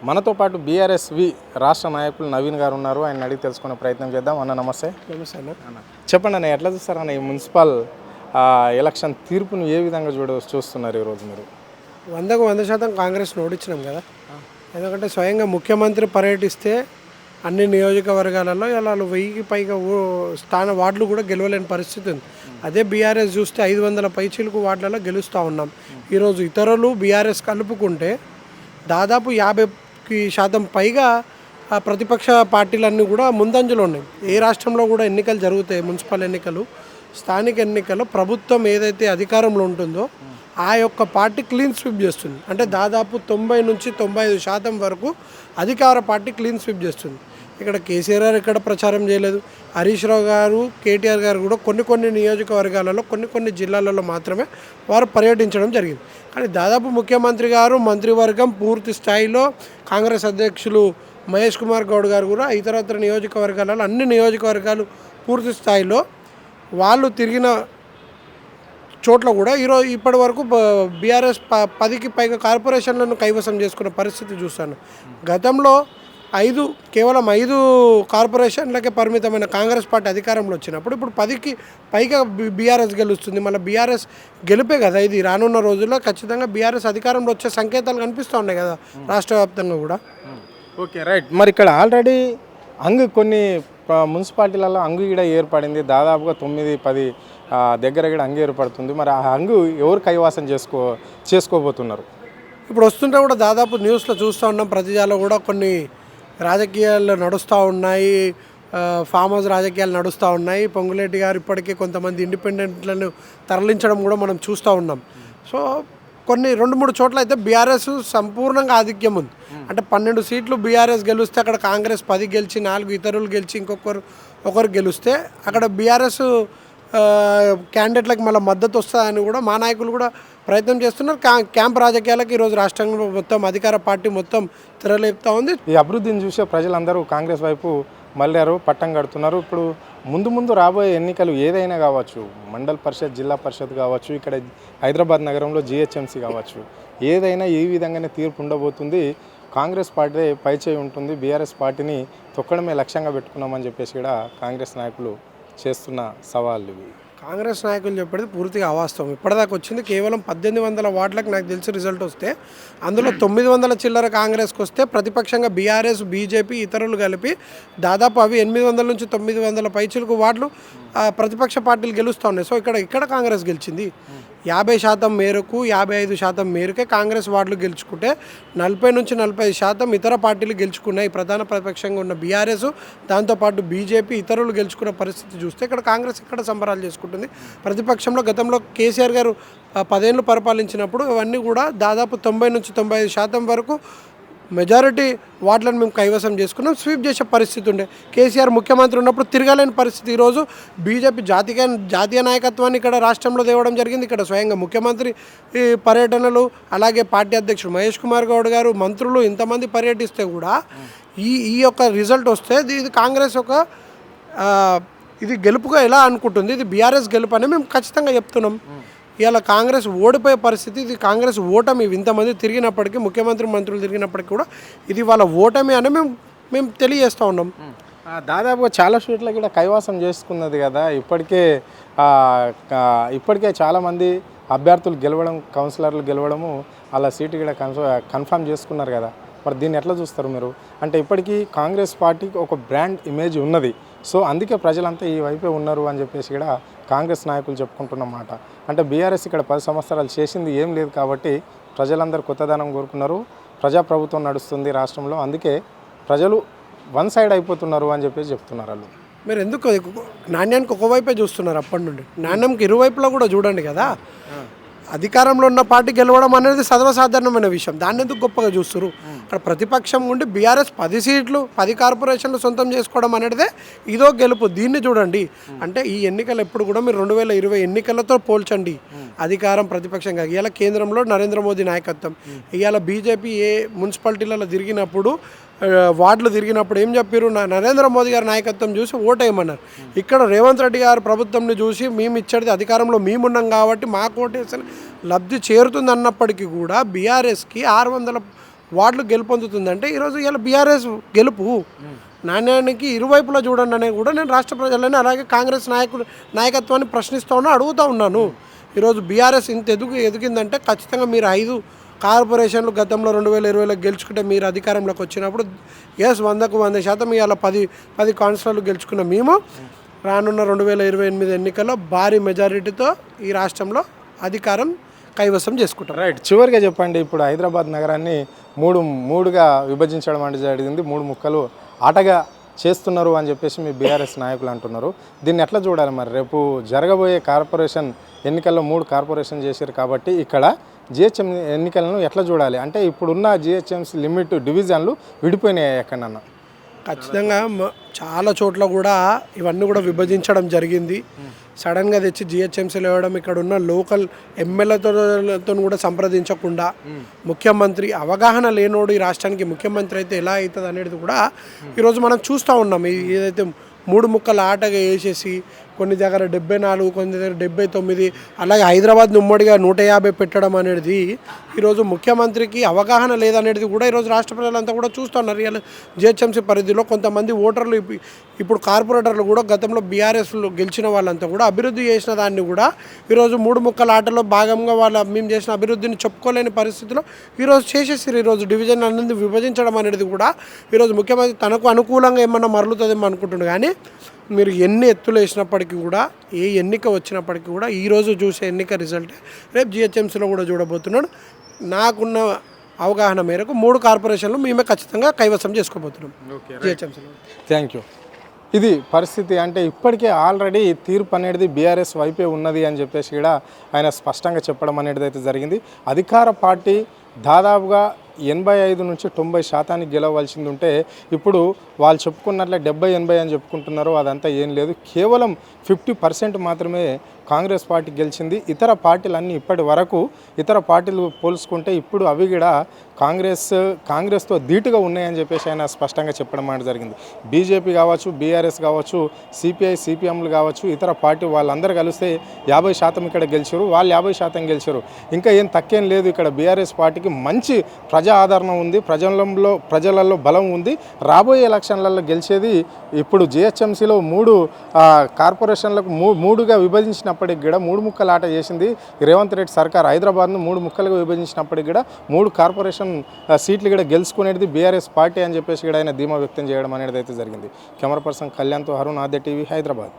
మనతో పాటు బీఆర్ఎస్వి రాష్ట్ర నాయకులు నవీన్ గారు ఉన్నారు. ఆయన అడిగి తెలుసుకునే ప్రయత్నం చేద్దాం. అన్న నమస్తే. నమస్తే అన్న చెప్పండి అన్న, ఎట్లా చూస్తారన్న ఈ మున్సిపల్ ఎలక్షన్ తీర్పును ఏ విధంగా చూస్తున్నారు ఈరోజు మీరు? 100% కాంగ్రెస్ని ఓడించినాం కదా. ఎందుకంటే స్వయంగా ముఖ్యమంత్రి పర్యటిస్తే అన్ని నియోజకవర్గాలలో ఇలా 1000కి పైగా వార్డులు కూడా గెలవలేని పరిస్థితి ఉంది. అదే బీఆర్ఎస్ చూస్తే 500 పైచీలకు వార్డులలో గెలుస్తూ ఉన్నాం. ఈరోజు ఇతరులు బీఆర్ఎస్ కలుపుకుంటే దాదాపు 50% పైగా ప్రతిపక్ష పార్టీలన్నీ కూడా ముందంజలో ఉన్నాయి. ఏ రాష్ట్రంలో కూడా ఎన్నికలు జరుగుతాయి, మున్సిపల్ ఎన్నికలు, స్థానిక ఎన్నికల్లో ప్రభుత్వం ఏదైతే అధికారంలో ఉంటుందో ఆ యొక్క పార్టీ క్లీన్ స్వీప్ చేస్తుంది. అంటే దాదాపు 90 నుంచి 95% వరకు అధికార పార్టీ క్లీన్ స్వీప్ చేస్తుంది. ఇక్కడ కేసీఆర్ గారు ఇక్కడ ప్రచారం చేయలేదు. హరీష్ రావు గారు, కేటీఆర్ గారు కూడా కొన్ని నియోజకవర్గాలలో కొన్ని జిల్లాలలో మాత్రమే వారు పర్యటించడం జరిగింది. కానీ దాదాపు ముఖ్యమంత్రి గారు, మంత్రివర్గం పూర్తి స్థాయిలో, కాంగ్రెస్ అధ్యక్షులు మహేష్ కుమార్ గౌడ్ గారు కూడా ఇతరత్ర నియోజకవర్గాలలో అన్ని నియోజకవర్గాలు పూర్తి స్థాయిలో వాళ్ళు తిరిగిన చోట్ల కూడా ఈరోజు ఇప్పటి వరకు బీఆర్ఎస్ 10కి పైగా కార్పొరేషన్లను కైవసం చేసుకున్న పరిస్థితి చూస్తాను. గతంలో కేవలం 5 కార్పొరేషన్లకే పరిమితమైన కాంగ్రెస్ పార్టీ అధికారంలో వచ్చినప్పుడు ఇప్పుడు 10కి పైగా బీఆర్ఎస్ గెలుస్తుంది. మళ్ళీ బీఆర్ఎస్ గెలిపే కదా ఇది. రానున్న రోజుల్లో ఖచ్చితంగా బీఆర్ఎస్ అధికారంలో వచ్చే సంకేతాలు కనిపిస్తూ ఉన్నాయి కదా రాష్ట్ర వ్యాప్తంగా కూడా. Okay, right. మరి ఇక్కడ ఆల్రెడీ కొన్ని మున్సిపాలిటీలలో ఇక్కడ ఏర్పడింది. దాదాపుగా 9-10 దగ్గర అంగు ఏర్పడుతుంది. మరి ఆ అంగు ఎవరు కైవాసం చేసుకోబోతున్నారు? ఇప్పుడు వస్తుంటే కూడా దాదాపు న్యూస్లో చూస్తూ ఉన్నాం. ప్రతిజాలో కూడా కొన్ని రాజకీయాలు నడుస్తూ ఉన్నాయి, ఫామ్ హౌస్ రాజకీయాలు నడుస్తూ ఉన్నాయి. పొంగులేటి గారు ఇప్పటికీ కొంతమంది ఇండిపెండెంట్లను తరలించడం కూడా మనం చూస్తూ ఉన్నాం. సో 2-3 చోట్ల అయితే బీఆర్ఎస్ సంపూర్ణంగా ఆధిక్యం ఉంది. అంటే 12 సీట్లు బీఆర్ఎస్ గెలిస్తే అక్కడ కాంగ్రెస్ 10 గెలిచి 4 ఇతరులు గెలిచి ఒకరు గెలిస్తే అక్కడ బీఆర్ఎస్ క్యాండిడేట్లకు మళ్ళీ మద్దతు వస్తుందని కూడా మా నాయకులు కూడా ప్రయత్నం చేస్తున్నారు. క్యాంప్ రాజకీయాలకు ఈరోజు రాష్ట్రంలో మొత్తం అధికార పార్టీ మొత్తం తెరలేపుతూ ఉంది. ఈ అభివృద్ధిని చూసే ప్రజలందరూ కాంగ్రెస్ వైపు మళ్ళారు, పట్టం కడుతున్నారు. ఇప్పుడు ముందు రాబోయే ఎన్నికలు ఏదైనా కావచ్చు, మండల్ పరిషత్, జిల్లా పరిషత్ కావచ్చు, ఇక్కడ హైదరాబాద్ నగరంలో జిహెచ్ఎంసీ కావచ్చు, ఏదైనా ఈ విధంగానే తీర్పు ఉండబోతుంది. కాంగ్రెస్ పార్టీ పైచేయి ఉంటుంది. బీఆర్ఎస్ పార్టీని తొక్కడమే లక్ష్యంగా పెట్టుకున్నామని చెప్పేసి కూడా కాంగ్రెస్ నాయకులు చేస్తున్న సవాళ్ళు ఇవి. కాంగ్రెస్ నాయకులు చెప్పేది పూర్తిగా అవాస్తవం. ఇప్పటిదాకా వచ్చింది కేవలం 1800 వార్డులకు నాకు తెలిసి రిజల్ట్ వస్తే అందులో 900 చిల్లర కాంగ్రెస్కి వస్తే ప్రతిపక్షంగా బీఆర్ఎస్, బీజేపీ ఇతరులు కలిపి దాదాపు అవి 800 నుంచి 900 పైచిలకు వార్డులు ప్రతిపక్ష పార్టీలు గెలుస్తూ ఉన్నాయి. సో ఇక్కడ కాంగ్రెస్ గెలిచింది. 50% మేరకు 55% మేరకే కాంగ్రెస్ వార్డులు గెలుచుకుంటే 40 నుంచి 45% ఇతర పార్టీలు గెలుచుకున్నాయి. ప్రధాన ప్రతిపక్షంగా ఉన్న బీఆర్ఎస్, దాంతోపాటు బీజేపీ ఇతరులు గెలుచుకున్న పరిస్థితి చూస్తే ఇక్కడ కాంగ్రెస్ ఇక్కడ సంబరాలు చేసుకుంటుంది. ప్రతిపక్షంలో గతంలో కేసీఆర్ గారు 10 ఏళ్ళు పరిపాలించినప్పుడు ఇవన్నీ కూడా దాదాపు 90 నుంచి 95% వరకు మెజారిటీ వార్డులను మేము కైవసం చేసుకున్నాం. స్వీప్ చేసే పరిస్థితి ఉండే. కేసీఆర్ ముఖ్యమంత్రి ఉన్నప్పుడు తిరగలేని పరిస్థితి. ఈరోజు బీజేపీ జాతీయ నాయకత్వాన్ని ఇక్కడ రాష్ట్రంలో తేవడం జరిగింది. ఇక్కడ స్వయంగా ముఖ్యమంత్రి పర్యటనలు, అలాగే పార్టీ అధ్యక్షుడు మహేష్ కుమార్ గౌడ్ గారు, మంత్రులు ఇంతమంది పర్యటిస్తే కూడా ఈ యొక్క రిజల్ట్ వస్తే ఇది కాంగ్రెస్ ఇది గెలుపుగా ఎలా అనుకుంటుంది, ఇది బీఆర్ఎస్ గెలుపు అని మేము ఖచ్చితంగా చెప్తున్నాం. ఇలా కాంగ్రెస్ ఓడిపోయే పరిస్థితి, ఇది కాంగ్రెస్ ఓటమి. ఇంతమంది తిరిగినప్పటికీ, ముఖ్యమంత్రి మంత్రులు తిరిగినప్పటికీ కూడా ఇది వాళ్ళ ఓటమి అని మేము తెలియజేస్తూ ఉన్నాం. దాదాపుగా చాలా సీట్లకి కూడా కైవాసం చేసుకున్నది కదా. ఇప్పటికే చాలామంది అభ్యర్థులు గెలవడం, కౌన్సిలర్లు గెలవడము, అలా సీటు కూడా కన్ఫర్మ్ చేసుకున్నారు కదా. మరి దీన్ని ఎట్లా చూస్తారు మీరు? అంటే ఇప్పటికీ కాంగ్రెస్ పార్టీకి ఒక బ్రాండ్ ఇమేజ్ ఉన్నది. సో అందుకే ప్రజలంతా ఈ వైపే ఉన్నారు అని చెప్పేసి కూడా కాంగ్రెస్ నాయకులు చెప్పుకుంటున్నమాట. అంటే బీఆర్ఎస్ ఇక్కడ 10 సంవత్సరాలు చేసింది ఏం లేదు కాబట్టి ప్రజలందరూ కొత్తదనం కోరుకున్నారు. ప్రజాప్రభుత్వం నడుస్తుంది రాష్ట్రంలో, అందుకే ప్రజలు వన్ సైడ్ అయిపోతున్నారు అని చెప్పేసి చెప్తున్నారు వాళ్ళు. మీరు ఎందుకు నాణ్యానికి ఒకవైపే చూస్తున్నారు? అప్పటి నుండి నాణ్యంకి ఇరువైపులా కూడా చూడండి కదా. అధికారంలో ఉన్న పార్టీ గెలవడం అనేది సర్వసాధారణమైన విషయం. దాన్ని ఎందుకు గొప్పగా చూస్తారు? అక్కడ ప్రతిపక్షం ఉండి బీఆర్ఎస్ 10 సీట్లు 10 కార్పొరేషన్లు సొంతం చేసుకోవడం అనేదే ఇదో గెలుపు. దీన్ని చూడండి. అంటే ఈ ఎన్నికలు ఎప్పుడు కూడా మీరు 2020 ఎన్నికలతో పోల్చండి. అధికారం ప్రతిపక్షంగా ఇవాళ కేంద్రంలో నరేంద్ర మోదీ నాయకత్వం, ఇవాళ బీజేపీ మున్సిపాలిటీలలో తిరిగినప్పుడు, వార్డులు తిరిగినప్పుడు ఏం చెప్పారు? నరేంద్ర మోదీ గారి నాయకత్వం చూసి ఓటేయమన్నారు. ఇక్కడ రేవంత్ రెడ్డి గారి ప్రభుత్వంని చూసి మేము ఇచ్చేది అధికారంలో మేమున్నాం కాబట్టి మాకు ఓటేసిన లబ్ధి చేరుతుంది అన్నప్పటికీ కూడా బీఆర్ఎస్కి 600 వార్డులు గెలుపొందుతుందంటే ఈరోజు ఇలా బీఆర్ఎస్ గెలుపు నాణ్యానికి ఇరువైపులా చూడండి అనేది కూడా నేను రాష్ట్ర ప్రజలని అలాగే కాంగ్రెస్ నాయకత్వాన్ని ప్రశ్నిస్తూ ఉన్నా, అడుగుతూ ఉన్నాను. ఈరోజు బీఆర్ఎస్ ఇంత ఎదిగిందంటే ఖచ్చితంగా మీరు 5 కార్పొరేషన్లు గతంలో 2020లో గెలుచుకుంటే మీరు అధికారంలోకి వచ్చినప్పుడు 100కు 100% ఇవాళ 10 కౌన్సిలర్లు గెలుచుకున్న మేము రానున్న 2028 ఎన్నికల్లో భారీ మెజారిటీతో ఈ రాష్ట్రంలో అధికారం కైవసం చేసుకుంటాం. రైట్, చివరిగా చెప్పండి, ఇప్పుడు హైదరాబాద్ నగరాన్ని మూడుగా విభజించడం అంటే జరిగింది, 3 ముక్కలు ఆటగా చేస్తున్నారు అని చెప్పేసి మీ బీఆర్ఎస్ నాయకులు అంటున్నారు. దీన్ని ఎట్లా చూడాలి మరి? రేపు జరగబోయే కార్పొరేషన్ ఎన్నికల్లో 3 కార్పొరేషన్ చేశారు కాబట్టి ఇక్కడ జిహెచ్ఎం ఎన్నికలను ఎట్లా చూడాలి? అంటే ఇప్పుడున్న జిహెచ్ఎంసీ లిమిట్ డివిజన్లు విడిపోయినాయి ఎక్కడన్నా? ఖచ్చితంగా చాలా చోట్ల కూడా ఇవన్నీ కూడా విభజించడం జరిగింది. సడన్గా తెచ్చి జిహెచ్ఎంసీలో ఇవ్వడం, ఇక్కడ ఉన్న లోకల్ ఎమ్మెల్యేతో కూడా సంప్రదించకుండా ముఖ్యమంత్రి అవగాహన లేనోడు ఈ రాష్ట్రానికి ముఖ్యమంత్రి అయితే ఎలా అవుతుంది అనేది కూడా ఈరోజు మనం చూస్తూ ఉన్నాం. ఏదైతే 3 ముక్కల ఆటగా వేసేసి కొన్ని దగ్గర 74, కొన్ని దగ్గర 79, అలాగే హైదరాబాద్ ఉమ్మడిగా 150 పెట్టడం అనేది ఈరోజు ముఖ్యమంత్రికి అవగాహన లేదనేది కూడా ఈరోజు రాష్ట్ర ప్రజలంతా కూడా చూస్తున్నారు. రియల్ జిహెచ్ఎంసీ పరిధిలో కొంతమంది ఓటర్లు ఇప్పుడు కార్పొరేటర్లు కూడా గతంలో బీఆర్ఎస్లో గెలిచిన వాళ్ళంతా కూడా అభివృద్ధి చేసిన దాన్ని కూడా ఈరోజు 3 ముక్కల ఆటలో భాగంగా మేము చేసిన అభివృద్ధిని చెప్పుకోలేని పరిస్థితిలో ఈరోజు చేసేసారు. ఈరోజు డివిజన్ అనేది విభజించడం అనేది కూడా ఈరోజు ముఖ్యమంత్రి తనకు అనుకూలంగా ఏమన్నా మరలుతుందేమో అనుకుంటున్నాడు. కానీ మీరు ఎన్ని ఎత్తులు వేసినప్పటికీ కూడా, ఏ ఎన్నిక వచ్చినప్పటికీ కూడా ఈరోజు చూసే ఎన్నిక రిజల్ట్ రేపు జిహెచ్ఎంసీలో కూడా చూడబోతున్నాడు. నాకున్న అవగాహన మేరకు 3 కార్పొరేషన్లు మేమే ఖచ్చితంగా కైవసం చేసుకోబోతున్నాం జిహెచ్ఎంసీలో. Thank you. ఇది పరిస్థితి. అంటే ఇప్పటికే ఆల్రెడీ తీర్పు అనేది బీఆర్ఎస్ వైపే ఉన్నది అని చెప్పేసి కూడా ఆయన స్పష్టంగా చెప్పడం అనేది అయితే జరిగింది. అధికార పార్టీ దాదాపుగా 85 నుంచి 90% గెలవలసింది ఉంటే ఇప్పుడు వాళ్ళు చెప్పుకున్నట్లే 70-80 అని చెప్పుకుంటున్నారు. అదంతా ఏం లేదు, కేవలం 50% మాత్రమే కాంగ్రెస్ పార్టీ గెలిచింది. ఇతర పార్టీలన్నీ ఇప్పటి వరకు ఇతర పార్టీలు పోల్చుకుంటే ఇప్పుడు అవి కూడా కాంగ్రెస్తో ధీటుగా ఉన్నాయని చెప్పేసి ఆయన స్పష్టంగా చెప్పడం అనేది జరిగింది. బీజేపీ కావచ్చు, బీఆర్ఎస్ కావచ్చు, సిపిఐ సిపిఎంలు కావచ్చు, ఇతర పార్టీ వాళ్ళందరూ కలిస్తే 50% ఇక్కడ గెలిచారు, వాళ్ళు 50% గెలిచారు. ఇంకా ఏం తక్కువేం లేదు. ఇక్కడ బీఆర్ఎస్ పార్టీకి మంచి ప్రజా ఆదరణ ఉంది, ప్రజలలో బలం ఉంది. రాబోయే ఎలక్షన్లలో గెలిచేది ఇప్పుడు జిహెచ్ఎంసీలో 3 కార్పొరేషన్లకు 3గా విభజించినప్పటికి కూడా 3 ముక్కల ఆట చేసింది రేవంత్ రెడ్డి సర్కార్. హైదరాబాద్ను 3 ముక్కలుగా విభజించినప్పటికి కూడా 3 కార్పొరేషన్ సీట్లు కూడా గెలుచుకునేది బీఆర్ఎస్ పార్టీ అని చెప్పేసి కూడా ఆయన ధీమా వ్యక్తం చేయడం అనేది అయితే జరిగింది. కెమెరా పర్సన్ కళ్యాణ్తో అరుణ్, ఆద్య టీవీ, హైదరాబాద్.